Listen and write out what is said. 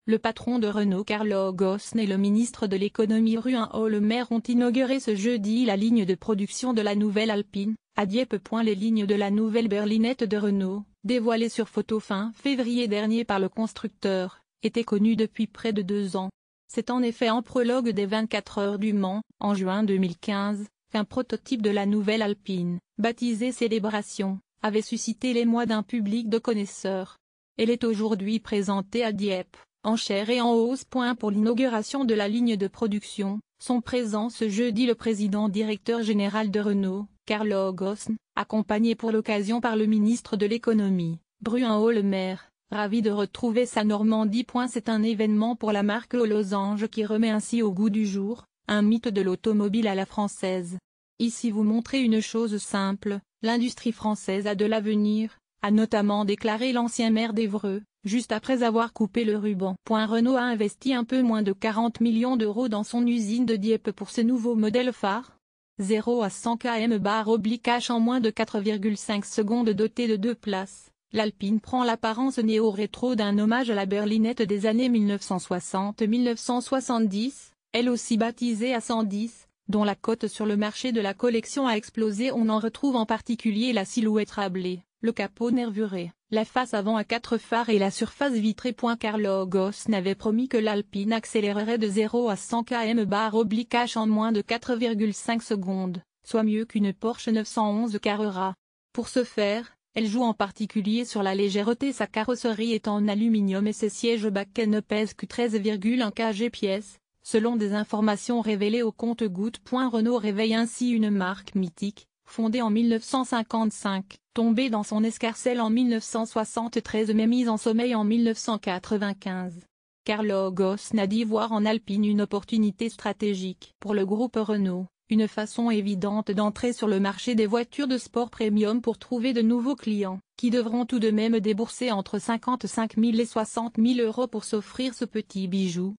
le patron de Renault Carlo Ghosn et le ministre de l'économie Bruno Le Maire ont inauguré ce jeudi la ligne de production de la nouvelle Alpine, à Dieppe. Les lignes de la nouvelle berlinette de Renault, dévoilées sur photo fin février dernier par le constructeur, étaient connues depuis près de 2 ans. C'est en effet en prologue des 24 heures du Mans, en juin 2015, qu'un prototype de la nouvelle Alpine, baptisé Célébration, avait suscité l'émoi d'un public de connaisseurs. Elle est aujourd'hui présentée à Dieppe, en chair et en os. Pour l'inauguration de la ligne de production, sont présents ce jeudi le président directeur général de Renault, Carlo Ghosn, accompagné pour l'occasion par le ministre de l'économie, Bruno Le Maire, ravi de retrouver sa Normandie. C'est un événement pour la marque aux losanges qui remet ainsi au goût du jour un mythe de l'automobile à la française. Ici vous montrez une chose simple, l'industrie française a de l'avenir, a notamment déclaré l'ancien maire d'Évreux, juste après avoir coupé le ruban. Renault a investi un peu moins de 40 millions d'euros dans son usine de Dieppe pour ce nouveau modèle phare. 0 à 100 km/h en moins de 4,5 secondes. Doté de 2 places, l'Alpine prend l'apparence néo-rétro d'un hommage à la berlinette des années 1960-1970, elle aussi baptisée A110, dont la cote sur le marché de la collection a explosé. On en retrouve en particulier la silhouette rablée, le capot nervuré, la face avant à 4 phares et la surface vitrée. Carlo Ghosn avait promis que l'Alpine accélérerait de 0 à 100 km/h en moins de 4,5 secondes, soit mieux qu'une Porsche 911 Carrera. Pour ce faire, elle joue en particulier sur la légèreté. Sa carrosserie est en aluminium et ses sièges baquets ne pèsent que 13,1 kg/pièce. Selon des informations révélées au compte-gouttes. Renault réveille ainsi une marque mythique, fondée en 1955, tombée dans son escarcelle en 1973 mais mise en sommeil en 1995. Carlo Ghosn a dit voir en Alpine une opportunité stratégique pour le groupe Renault, une façon évidente d'entrer sur le marché des voitures de sport premium pour trouver de nouveaux clients, qui devront tout de même débourser entre 55 000 et 60 000 euros pour s'offrir ce petit bijou.